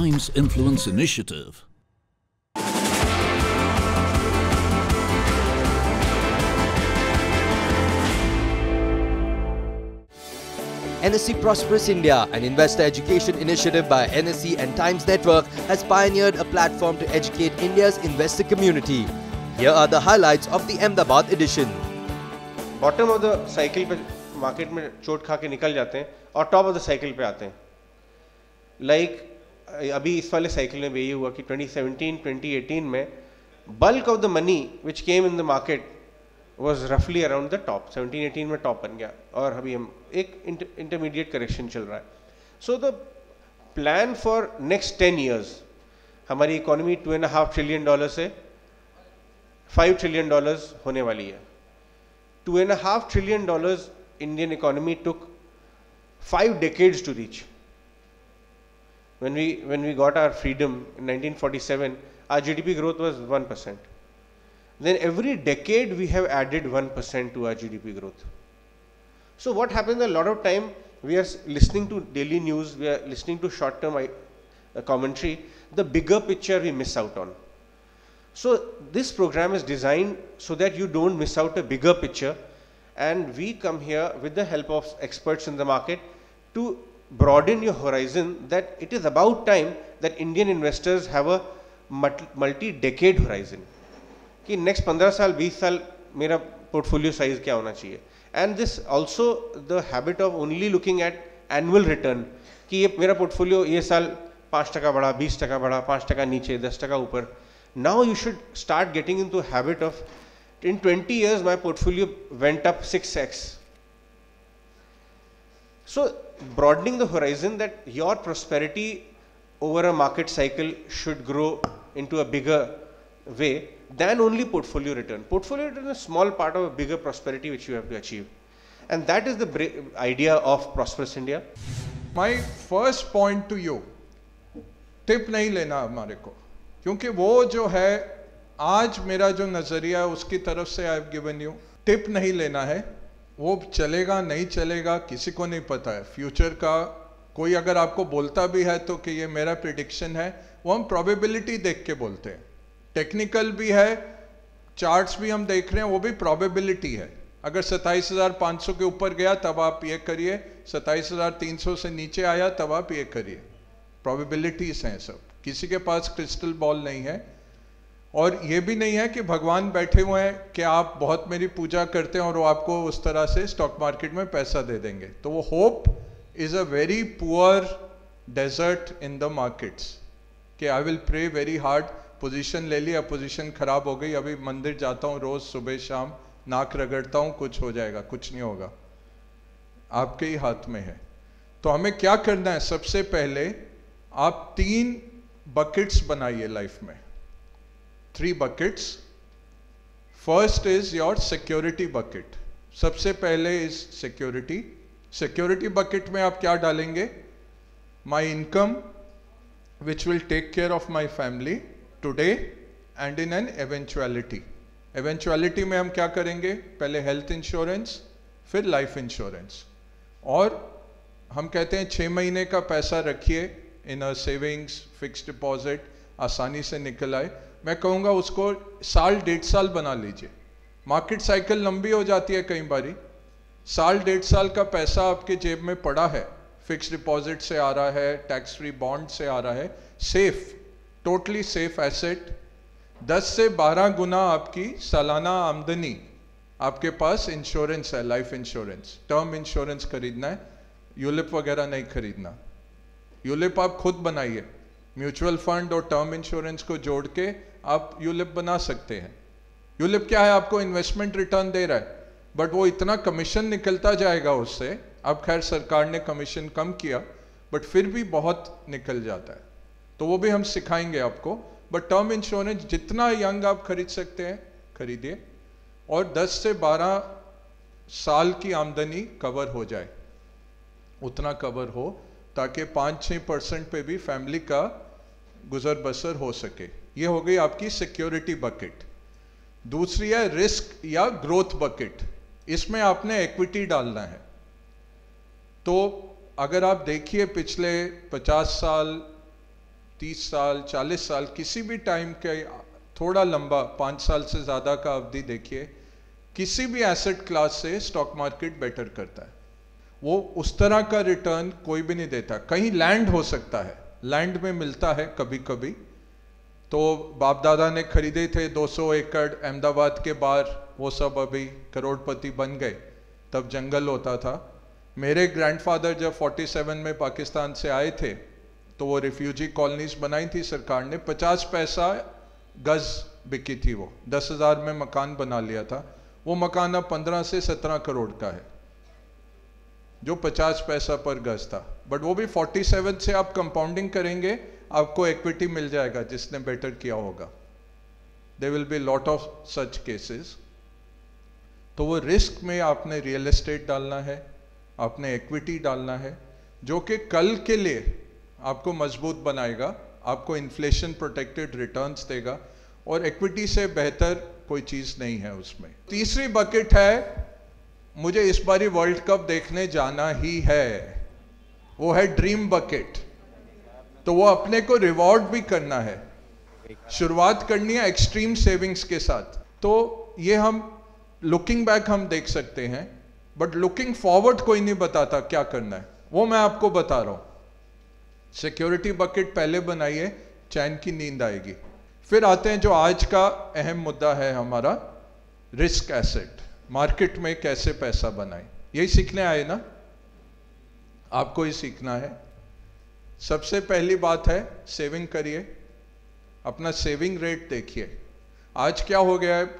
Times Influence Initiative. NSE Prosperous India, an investor education initiative by NSE and Times Network, has pioneered a platform to educate India's investor community. Here are the highlights of the Ahmedabad edition. Bottom of the cycle पे market में चोट खा के निकल जाते हैं और top of the cycle पे आते हैं. Like अभी इस वाले cycle में भी ये हुआ कि 2017-2018 में bulk of the money which came in the market was roughly around the top. 17-18 में top बन गया और अभी हम एक intermediate correction चल रहा है. So the plan for next 10 years, हमारी economy $2.5 trillion से $5 trillion होने वाली है. $2.5 trillion Indian economy took 5 decades to reach. When we got our freedom in 1947, our GDP growth was 1%. Then every decade we have added 1% to our GDP growth. So what happens a lot of time, we are listening to daily news, we are listening to short-term commentary, the bigger picture we miss out on. So this program is designed so that you don't miss out a bigger picture, and we come here with the help of experts in the market to broaden your horizon, that it is about time that Indian investors have a multi-decade horizon. कि next 15 साल 20 साल मेरा portfolio size क्या होना चाहिए. And this also the habit of only looking at annual return कि ये मेरा portfolio ये साल 5% बढ़ा, 20% बढ़ा, 5% नीचे, 10% ऊपर. Now you should start getting into a habit of, in 20 years my portfolio went up 6x. So broadening the horizon that your prosperity over a market cycle should grow into a bigger way than only portfolio return. Portfolio return is a small part of a bigger prosperity which you have to achieve. And that is the idea of Prosperous India. My first point to you, tip नहीं लेना हमारे को, क्योंकि वो जो है आज मेरा जो नज़रिया है उसकी तरफ से I have given you, tip नहीं लेना है. वो चलेगा नहीं चलेगा किसी को नहीं पता है. फ्यूचर का कोई अगर आपको बोलता भी है तो कि ये मेरा प्रिडिक्शन है, वो हम प्रोबेबिलिटी देख के बोलते हैं. टेक्निकल भी है, चार्ट्स भी हम देख रहे हैं, वो भी प्रोबेबिलिटी है. अगर 27,500 के ऊपर गया तब आप ये करिए, 27,300 से नीचे आया तब आप ये करिए. प्रोबेबिलिटीज हैं सब, किसी के पास क्रिस्टल बॉल नहीं है. और ये भी नहीं है कि भगवान बैठे हुए हैं कि आप बहुत मेरी पूजा करते हैं और वो आपको उस तरह से स्टॉक मार्केट में पैसा दे देंगे. तो वो hope is a very poor desert in the markets कि I will pray very hard. Position ले लिया, पोजीशन खराब हो गई, अभी मंदिर जाता हूँ रोज सुबह शाम, नाक रगड़ता हूँ, कुछ हो जाएगा. कुछ नहीं होगा, आपके ही हाथ में है. तो हमें क्या करना है, सबसे पहले आप 3 बकेट्स बनाइए लाइफ में. 3 buckets. First is your security bucket. सबसे पहले इज सिक्योरिटी. सिक्योरिटी बकेट में आप क्या डालेंगे? My income which will take care of my family today and in an eventuality. Eventuality में हम क्या करेंगे? पहले हेल्थ इंश्योरेंस, फिर लाइफ इंश्योरेंस. और हम कहते हैं 6 महीने का पैसा रखिए in a savings, fix deposit, आसानी से निकल आए. मैं कहूँगा उसको 1.5 साल बना लीजिए. मार्केट साइकिल लंबी हो जाती है कई बारी. 1.5 साल का पैसा आपके जेब में पड़ा है, फिक्स डिपॉजिट से आ रहा है, टैक्स फ्री बॉन्ड से आ रहा है, सेफ, टोटली सेफ एसेट. 10 से 12 गुना आपकी सालाना आमदनी आपके पास इंश्योरेंस है, लाइफ इंश्योरेंस. टर्म इंश्योरेंस खरीदना है, यूलिप वगैरह नहीं खरीदना. यूलिप आप खुद बनाइए, म्यूचुअल फंड और टर्म इंश्योरेंस को जोड़ के आप यूलिप बना सकते हैं. यूलिप क्या है? आपको इन्वेस्टमेंट रिटर्न दे रहा है, बट वो इतना कमीशन निकलता जाएगा उससे. अब खैर सरकार ने कमीशन कम किया, बट फिर भी बहुत निकल जाता है. तो वो भी हम सिखाएंगे आपको. बट टर्म इंश्योरेंस जितना यंग आप खरीद सकते हैं खरीदिए, और 10 से 12 साल की आमदनी कवर हो जाए, उतना कवर हो ताकि 5-6% पे भी फैमिली का गुजर बसर हो सके. ये हो गई आपकी सिक्योरिटी बकेट. दूसरी है रिस्क या ग्रोथ बकेट. इसमें आपने इक्विटी डालना है. तो अगर आप देखिए पिछले 50 साल 30 साल 40 साल किसी भी टाइम के, थोड़ा लंबा 5 साल से ज़्यादा का अवधि देखिए, किसी भी एसेट क्लास से स्टॉक मार्केट बेटर करता है। वो उस तरह का रिटर्न कोई भी नहीं देता। कहीं लैंड हो सकता है, लैंड में मिलता है कभी कभी, तो बाप दादा ने खरीदे थे 200 एकड़ अहमदाबाद के बाहर, वो सब अभी करोड़पति बन गए, तब जंगल होता था। मेरे ग्रैंडफादर जब 47 में पाकिस्तान से आए थे तो वो रिफ्यूजी कॉलोनीज बनाई थी सरकार ने, 50 पैसा गज बिकी थी, वो 10,000 में मकान बना लिया था। वो मकान अब 15 से 17 करोड़ का है, जो 50 पैसा पर गज था। बट वो भी 47 से आप कंपाउंडिंग करेंगे, आपको इक्विटी मिल जाएगा जिसने बेटर किया होगा। There will be lot of such cases. तो वो रिस्क में आपने रियल एस्टेट डालना है, आपने इक्विटी डालना है, जो कि कल के लिए आपको मजबूत बनाएगा, आपको इन्फ्लेशन प्रोटेक्टेड रिटर्न्स देगा, और इक्विटी से बेहतर कोई चीज नहीं है उसमें। तीसरी बकेट है, मुझे इस बारी वर्ल्ड कप देखने जाना ही है, वो है ड्रीम बकेट। तो वो अपने को रिवॉर्ड भी करना है, शुरुआत करनी है एक्सट्रीम सेविंग्स के साथ। तो ये हम लुकिंग बैक हम देख सकते हैं, बट लुकिंग फॉरवर्ड कोई नहीं बताता क्या करना है, वो मैं आपको बता रहा हूं। सिक्योरिटी बकेट पहले बनाइए, चैन की नींद आएगी। फिर आते हैं जो आज का अहम मुद्दा है हमारा, रिस्क एसेट। मार्केट में कैसे पैसा बनाएं, यही सीखने आए ना, आपको ही सीखना है। सबसे पहली बात है सेविंग करिए, अपना सेविंग रेट देखिए। आज क्या हो गया है,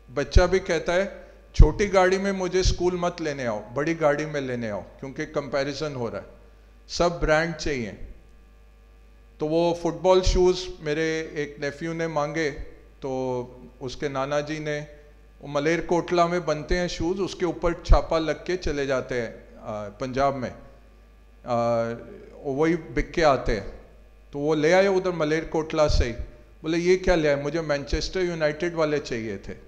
बच्चा भी कहता है छोटी गाड़ी में मुझे स्कूल मत लेने आओ, बड़ी गाड़ी में लेने आओ, क्योंकि कंपैरिजन हो रहा है, सब ब्रांड चाहिए। तो वो फुटबॉल शूज़ मेरे एक नेफ्यू ने मांगे, तो उसके नाना जी ने, वो मलेरकोटला में बनते हैं शूज़, उसके ऊपर छापा लग के चले जाते हैं पंजाब में, वही बिक के आते हैं। तो वो ले आए उधर मलेरकोटला से ही, बोले ये क्या ले आए, मुझे मैनचेस्टर यूनाइटेड वाले चाहिए थे।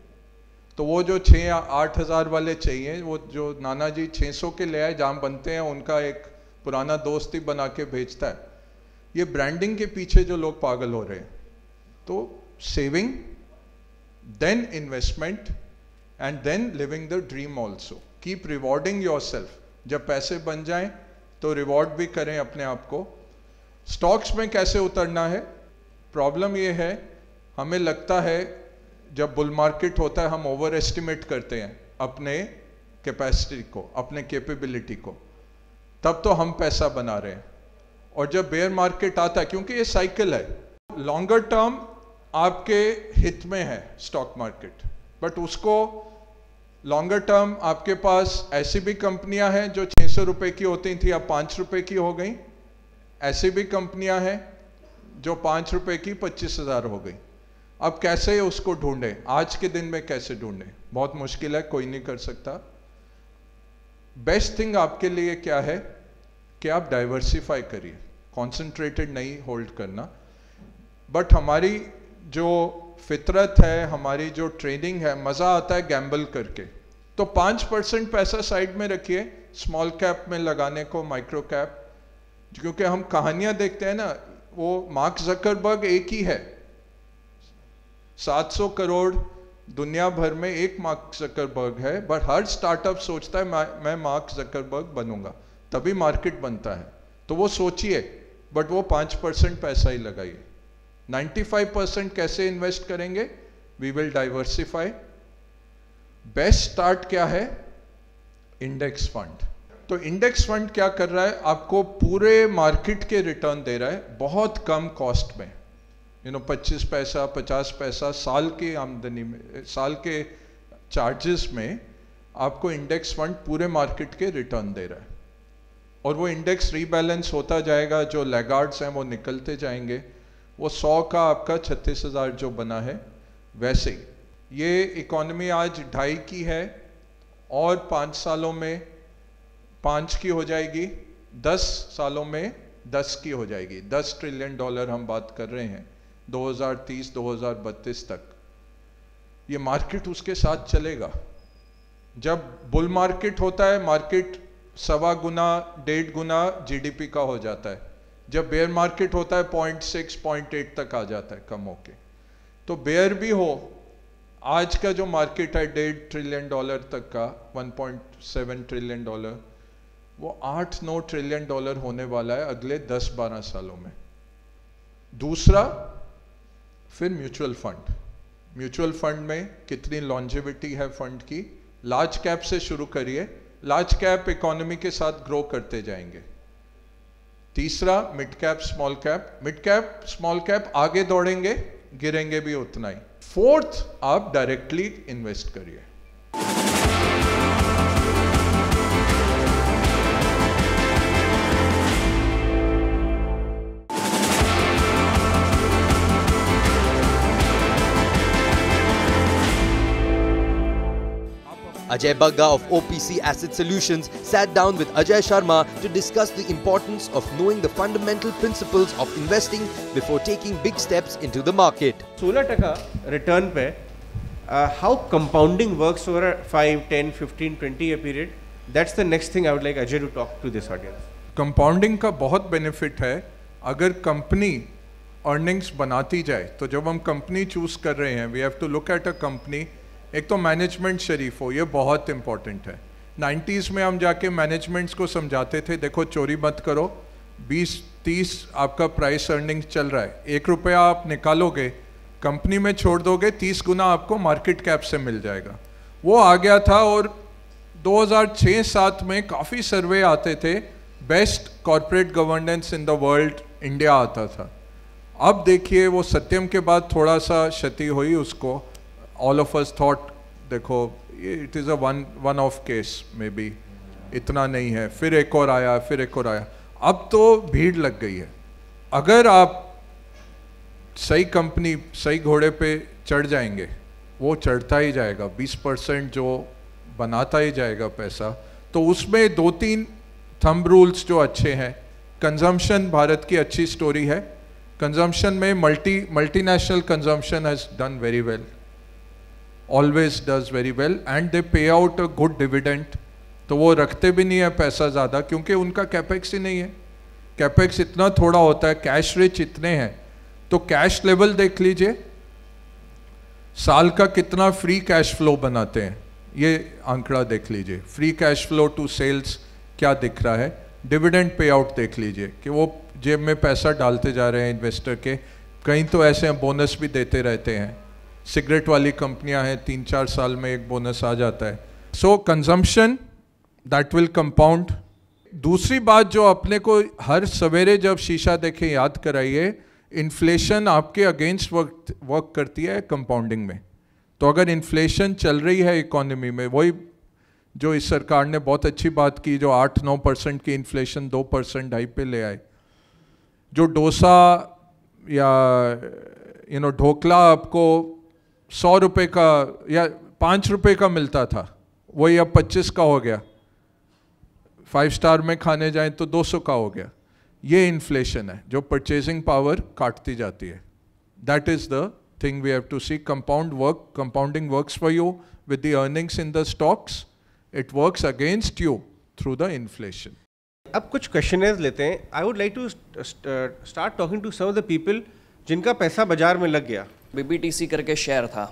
तो वो जो 6-8 हज़ार वाले चाहिए, वो जो नाना जी 600 के ले आए, जहाँ बनते हैं उनका एक पुराना दोस्त ही बना के भेजता है। ये ब्रांडिंग के पीछे जो लोग पागल हो रहे हैं। तो saving, then investment, and then living the dream also. Keep rewarding yourself. जब पैसे बन जाएं तो रिवॉर्ड भी करें अपने आप को। स्टॉक्स में कैसे उतरना है, प्रॉब्लम ये है, हमें लगता है जब बुल मार्केट होता है हम ओवर एस्टिमेट करते हैं अपने कैपेसिटी को, अपने कैपेबिलिटी को, तब तो हम पैसा बना रहे हैं। और जब बेयर मार्केट आता है, क्योंकि ये साइकिल है, लॉन्गर टर्म आपके हित में है स्टॉक मार्केट, बट उसको लॉन्गर टर्म आपके पास ऐसी भी कंपनियां हैं जो 600 रुपए की होती थी अब 5 रुपए की हो गई, ऐसी भी कंपनियां हैं जो 5 रुपए की 25,000 हो गई। अब कैसे उसको ढूंढें, आज के दिन में कैसे ढूंढें, बहुत मुश्किल है, कोई नहीं कर सकता। बेस्ट थिंग आपके लिए क्या है कि आप डाइवर्सिफाई करिए, कॉन्सेंट्रेटेड नहीं होल्ड करना। बट हमारी जो फितरत है, हमारी जो ट्रेनिंग है, मज़ा आता है गैम्बल करके। तो 5% पैसा साइड में रखिए स्मॉल कैप में लगाने को, माइक्रो कैप, क्योंकि हम कहानियां देखते हैं ना, वो मार्क जकरबर्ग एक ही है, 700 करोड़ दुनिया भर में एक मार्क जकरबर्ग है, बट हर स्टार्टअप सोचता है मैं मार्क जकरबर्ग बनूंगा, तभी मार्केट बनता है। तो वो सोचिए, बट वो 5% पैसा ही लगाइए। 95% कैसे इन्वेस्ट करेंगे, we will diversify. Best start क्या है, इंडेक्स फंड। तो इंडेक्स फंड क्या कर रहा है, आपको पूरे मार्केट के रिटर्न दे रहा है बहुत कम कॉस्ट में, 25 पैसा 50 पैसा साल की आमदनी में, साल के चार्जेस में आपको इंडेक्स फंड पूरे मार्केट के रिटर्न दे रहा है। और वो इंडेक्स रीबैलेंस होता जाएगा, जो लैगार्ड्स हैं वो निकलते जाएंगे। वो 100 का आपका 36,000 जो बना है वैसे ही। ये इकॉनमी आज 2.5 की है और 5 सालों में 5 की हो जाएगी, 10 सालों में 10 की हो जाएगी। $10 ट्रिलियन हम बात कर रहे हैं 2030-2032 तक। ये मार्केट उसके साथ चलेगा। जब बुल मार्केट होता है, मार्केट 1.25 गुना 1.5 गुना जीडीपी का हो जाता है। जब बेयर मार्केट होता है 0.6 0.8 तक आ जाता है कम होके। तो बेयर भी हो, आज का जो मार्केट है $1.5 ट्रिलियन तक का, $1.7 ट्रिलियन, वो $8-9 ट्रिलियन होने वाला है अगले 10-12 सालों में। दूसरा, फिर म्यूचुअल फंड में कितनी लॉन्जेविटी है फंड की। लार्ज कैप से शुरू करिए, लार्ज कैप इकोनॉमी के साथ ग्रो करते जाएंगे। तीसरा, मिड कैप स्मॉल कैप आगे दौड़ेंगे, गिरेंगे भी उतना ही। फोर्थ, आप डायरेक्टली इन्वेस्ट करिए। Ajay Bagga of OPC Asset Solutions sat down with Ajay Sharma to discuss the importance of knowing the fundamental principles of investing before taking big steps into the market. 16% return पे how compounding works over a 5, 10, 15, 20 year period, that's the next thing I would like Ajay to talk to this audience. Compounding का बहुत benefit है अगर company earnings बनाती जाए। तो जब हम कंपनी चूज कर रहे हैं, we have to look at a company. एक तो मैनेजमेंट शरीफ हो, ये बहुत इंपॉर्टेंट है। 90s में हम जाके मैनेजमेंट्स को समझाते थे, देखो चोरी मत करो, 20-30 आपका प्राइस अर्निंग चल रहा है, ₹1 आप निकालोगे कंपनी में छोड़ दोगे, 30 गुना आपको मार्केट कैप से मिल जाएगा। वो आ गया था और 2006-7 में काफ़ी सर्वे आते थे, best corporate governance in the world India आता था। अब देखिए वो सत्यम के बाद थोड़ा सा क्षति हुई उसको। ऑल ऑफ अस थॉट देखो it is a one of case, may be इतना नहीं है, फिर एक और आया, फिर एक और आया, अब तो भीड़ लग गई है। अगर आप सही कंपनी सही घोड़े पे चढ़ जाएंगे, वो चढ़ता ही जाएगा, 20% जो बनाता ही जाएगा पैसा। तो उसमें 2-3 थंब रूल्स जो अच्छे हैं। कंजम्पशन भारत की अच्छी स्टोरी है। कंजम्पशन में multinational consumption has done very well, always does very well, and they पे आउट अ गुड डिविडेंड। तो वो रखते भी नहीं है पैसा ज़्यादा, क्योंकि उनका कैपेक्स ही नहीं है। कैपेक्स इतना थोड़ा होता है, कैश रिच इतने हैं। तो कैश लेवल देख लीजिए, साल का कितना फ्री कैश फ्लो बनाते हैं, ये आंकड़ा देख लीजिए। Free cash flow to sales क्या दिख रहा है। डिविडेंड पे आउट देख लीजिए कि वो जेब में पैसा डालते जा रहे हैं इन्वेस्टर के। कहीं तो ऐसे बोनस भी देते रहते हैं, सिगरेट वाली कंपनियां हैं 3-4 साल में एक बोनस आ जाता है। सो कंजम्पशन दैट विल कंपाउंड। दूसरी बात जो अपने को हर सवेरे जब शीशा देखे याद कराइए, इन्फ्लेशन आपके अगेंस्ट वर्क करती है कंपाउंडिंग में। तो अगर इन्फ्लेशन चल रही है इकोनॉमी में, वही जो इस सरकार ने बहुत अच्छी बात की, जो 8-9% की इन्फ्लेशन 2% ढाई पे ले आए। जो डोसा या ढोकला आपको ₹100 का या ₹5 का मिलता था, वही अब 25 का हो गया। 5 स्टार में खाने जाएं तो 200 का हो गया। ये इन्फ्लेशन है जो परचेजिंग पावर काटती जाती है। That is the thing we have to see. Compounding works for you with the earnings in the stocks, it works against you through the inflation. अब कुछ क्वेश्चनर्स लेते हैं। I would like to start talking to some of the people जिनका पैसा बाजार में लग गया। BBTC करके शेयर था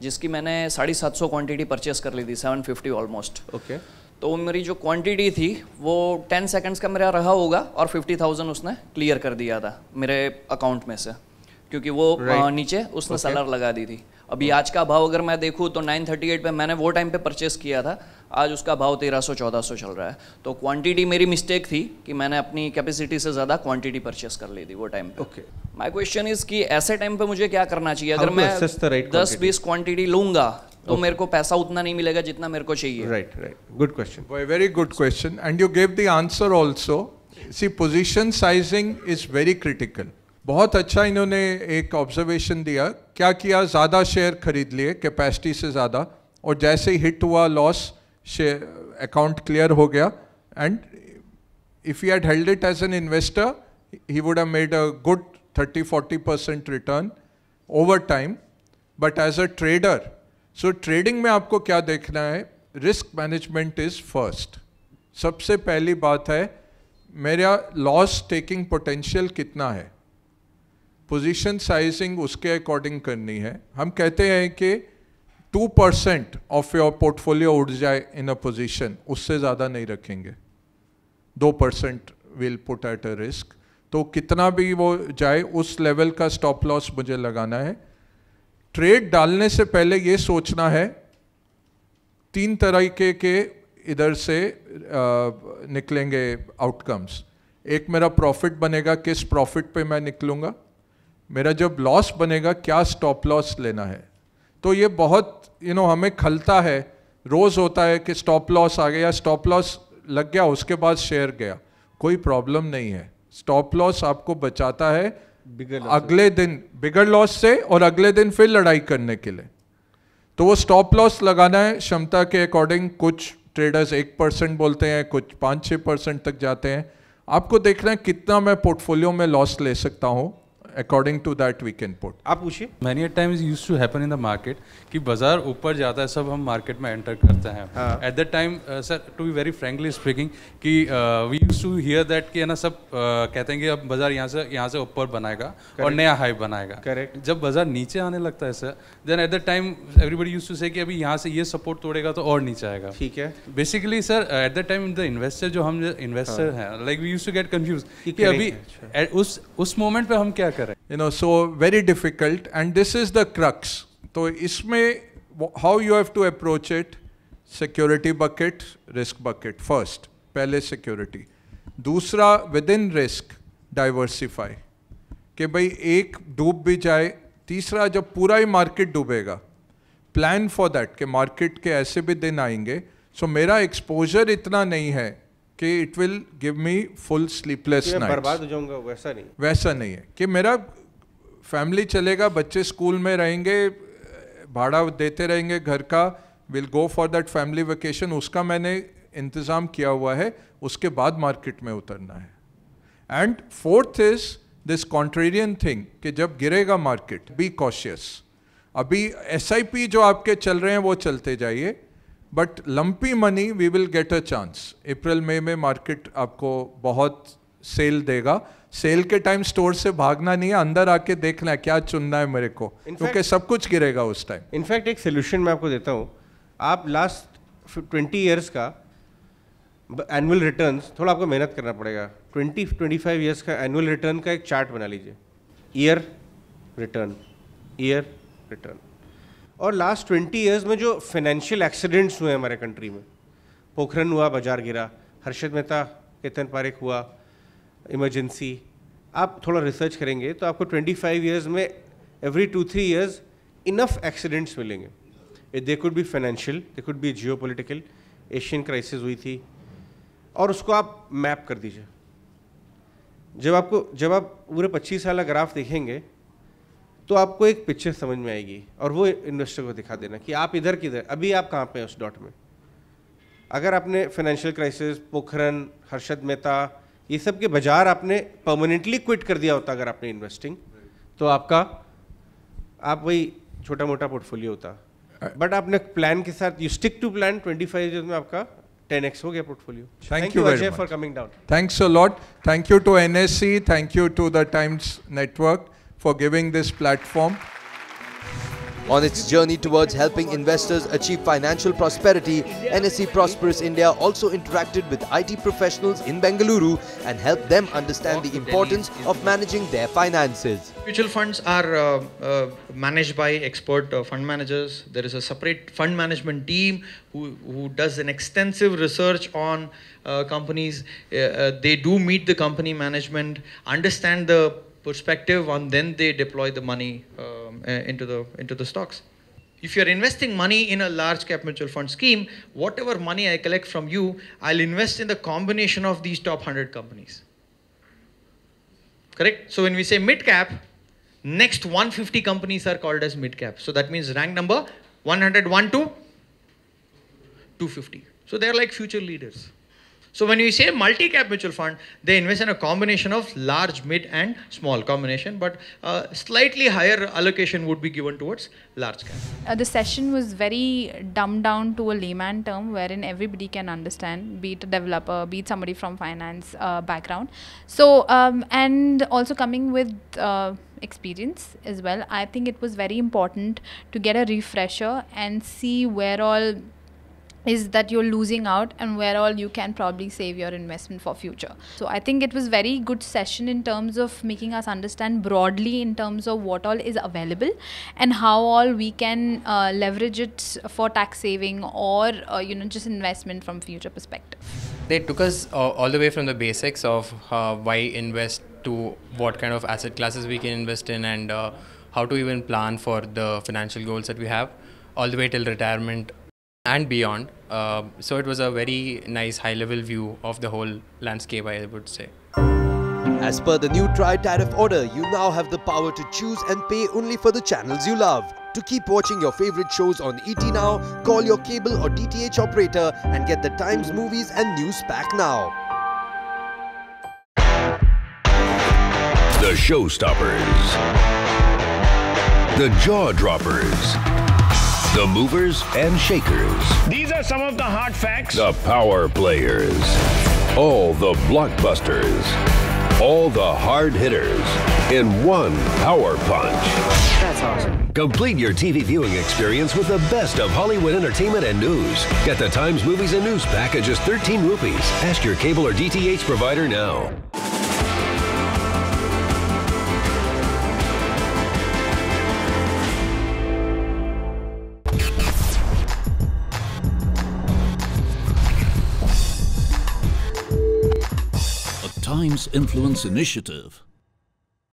जिसकी मैंने 750 क्वांटिटी परचेस कर ली थी, 750 ऑलमोस्ट। ओके। तो मेरी जो क्वांटिटी थी वो 10 सेकंड्स का मेरा रहा होगा और 50,000 उसने क्लियर कर दिया था मेरे अकाउंट में से, क्योंकि वो नीचे उसने सेलर लगा दी थी। अभी आज का भाव अगर मैं देखूँ तो 938 पे मैंने वो टाइम पे परचेस किया था, आज उसका भाव 1300-1400 चल रहा है। तो क्वांटिटी मेरी मिस्टेक थी कि मैंने अपनी कैपेसिटी से ज़्यादा क्वांटिटी परचेस कर ली थी वो टाइम पे। ओके। माय क्वेश्चन इज कि ऐसे टाइम पे मुझे क्या करना चाहिए? अगर मैं 10-20 क्वांटिटी लूंगा तो मेरे को पैसा उतना नहीं मिलेगा जितना मेरे को चाहिए। Right, good question, very good question, and you give the answer also. See, position sizing is very critical. बहुत अच्छा इन्होंने एक ऑब्जर्वेशन दिया। क्या किया, ज़्यादा शेयर खरीद लिए कैपेसिटी से ज़्यादा, और जैसे ही हिट हुआ लॉस, अकाउंट क्लियर हो गया, and if he had held it as an investor he would have made a good 30-40% return over time. But as a trader, so trading में आपको क्या देखना है? Risk management is first. सबसे पहली बात है, मेरा लॉस टेकिंग पोटेंशियल कितना है, पोजीशन साइजिंग उसके अकॉर्डिंग करनी है। हम कहते हैं कि 2% ऑफ योर पोर्टफोलियो उड़ जाए इन अ पोजीशन, उससे ज़्यादा नहीं रखेंगे। 2% will put at a risk, तो कितना भी वो जाए उस लेवल का स्टॉप लॉस मुझे लगाना है। ट्रेड डालने से पहले ये सोचना है 3 तरीके के इधर से निकलेंगे आउटकम्स। एक मेरा प्रॉफिट बनेगा, किस प्रॉफिट पे मैं निकलूँगा, मेरा जब लॉस बनेगा क्या स्टॉप लॉस लेना है। तो ये बहुत हमें खलता है, रोज़ होता है कि स्टॉप लॉस आ गया, स्टॉप लॉस लग गया, उसके बाद शेयर गया। कोई प्रॉब्लम नहीं है, स्टॉप लॉस आपको बचाता है अगले दिन बिगर लॉस से और अगले दिन फिर लड़ाई करने के लिए। तो वो स्टॉप लॉस लगाना है क्षमता के अकॉर्डिंग। कुछ ट्रेडर्स 1% बोलते हैं, कुछ 5-6% तक जाते हैं। आपको देखना है कितना मैं पोर्टफोलियो में लॉस ले सकता हूँ, according to that we can put. आप पूछिए। Many times used to happen in the market कि बाजार ऊपर जाता है, सब हम मार्केट में एंटर करते हैं। At that time sir, to be very frankly speaking, कि we used to hear that कि है ना, सब कहते हैं कि अब बाजार यहाँ से ऊपर बनाएगा और नया हाई बनाएगा। करेक्ट। जब बाजार नीचे आने लगता है sir, then at that time everybody used to say कि अभी यहाँ से ये सपोर्ट तोड़ेगा तो और नीचे आएगा। ठीक है। Basically sir at that time the investor, जो हम इन्वेस्टर हैं, like we used to get confuse कि अभी उस मोमेंट पे हम क्या करें। So very difficult, and this is the crux. तो इसमें how you have to approach it, security bucket, risk bucket first, पहले security, दूसरा within risk diversify, कि भाई एक डूब भी जाए, तीसरा जब पूरा ही मार्केट डूबेगा प्लान फॉर दैट कि मार्केट के ऐसे भी दिन आएंगे, सो मेरा एक्सपोजर इतना नहीं है कि it will give me full sleepless nights, बर्बाद हो जाऊंगा, वैसा नहीं है कि मेरा फैमिली चलेगा, बच्चे स्कूल में रहेंगे, भाड़ा देते रहेंगे घर का, will go for that family vacation, उसका मैंने इंतज़ाम किया हुआ है, उसके बाद मार्केट में उतरना है। And fourth is this contrarian thing कि जब गिरेगा मार्केट बी कॉशियस। अभी SIP जो आपके चल रहे हैं वो चलते जाइए, but lumpy money we will get a chance. अप्रैल मई में मार्केट आपको बहुत सेल देगा, सेल के टाइम स्टोर से भागना नहीं है, अंदर आके देखना है क्या चुनना है मेरे को, क्योंकि सब कुछ गिरेगा उस टाइम। इनफैक्ट एक सोल्यूशन मैं आपको देता हूँ, आप लास्ट 20 ईयर्स का एनुअल रिटर्न्स, थोड़ा आपको मेहनत करना पड़ेगा, 20-25 ईयर्स का एनुअल रिटर्न का एक चार्ट बना लीजिए, ईयर रिटर्न, और लास्ट 20 ईयर्स में जो फाइनेंशियल एक्सीडेंट्स हुए हमारे कंट्री में, पोखरन हुआ, बाजार गिरा, हर्षद मेहता, केतन पारेख हुआ, इमरजेंसी, आप थोड़ा रिसर्च करेंगे तो आपको 25 ईयर्स में एवरी 2-3 ईयर्स इनफ एक्सीडेंट्स मिलेंगे। They could be financial, they could be geopolitical, Asian crisis हुई थी, और उसको आप मैप कर दीजिए। जब आप पूरे 25 साल का ग्राफ देखेंगे तो आपको एक पिक्चर समझ में आएगी, और वो इन्वेस्टर को दिखा देना कि आप इधर किधर, अभी आप कहाँ पे हैं उस डॉट में। अगर आपने फाइनेंशियल क्राइसिस, पोखरन, हर्षद मेहता, ये सब के बाजार आपने परमानेंटली क्विट कर दिया होता अगर आपने इन्वेस्टिंग, तो आप वही छोटा मोटा पोर्टफोलियो होता। बट आपने प्लान के साथ, you stick to plan, 25 years में आपका 10x हो गया portfolio. Thank you Ajay for coming down. Thanks a lot. Thank you to NSE, thank you to the Times Network for giving this platform. On its journey towards helping investors achieve financial prosperity, NSE Prosperous India also interacted with IT professionals in Bengaluru and helped them understand the importance of managing their finances. Mutual funds are managed by expert fund managers. There is a separate fund management team who does an extensive research on companies. They do meet the company management, understand the perspective, and then they deploy the money into the stocks. If you're investing money in a large cap mutual fund scheme, whatever money I collect from you, I'll invest in the combination of these top 100 companies. Correct? So when we say mid cap, next 150 companies are called as mid cap. So that means rank number 101 to 250. So they're like future leaders. So when we say multi-cap mutual fund, they invest in a combination of large, mid and small combination, but slightly higher allocation would be given towards large cap. The session was very dumbed down to a layman term wherein everybody can understand, be it a developer, be it somebody from finance background. So, and also coming with experience as well, I think it was very important to get a refresher and see where all is that you're losing out and where all you can probably save your investment for future. So I think it was very good session in terms of making us understand broadly in terms of what all is available and how all we can leverage it for tax saving or just investment from future perspective. They took us all the way from the basics of why invest to what kind of asset classes we can invest in and how to even plan for the financial goals that we have all the way till retirement and beyond. So it was a very nice high-level view of the whole landscape, I would say. As per the new tri-tariff order, you now have the power to choose and pay only for the channels you love. To keep watching your favorite shows on ET Now, call your cable or DTH operator and get the Times movies and news pack now. The showstoppers, the jaw droppers, the movers and shakers. These are some of the hard facts. The power players. All the blockbusters. All the hard hitters. In one power punch. That's awesome. Complete your TV viewing experience with the best of Hollywood entertainment and news. Get the Times Movies and News pack at just 13 rupees. Ask your cable or DTH provider now. Times Influence Initiative.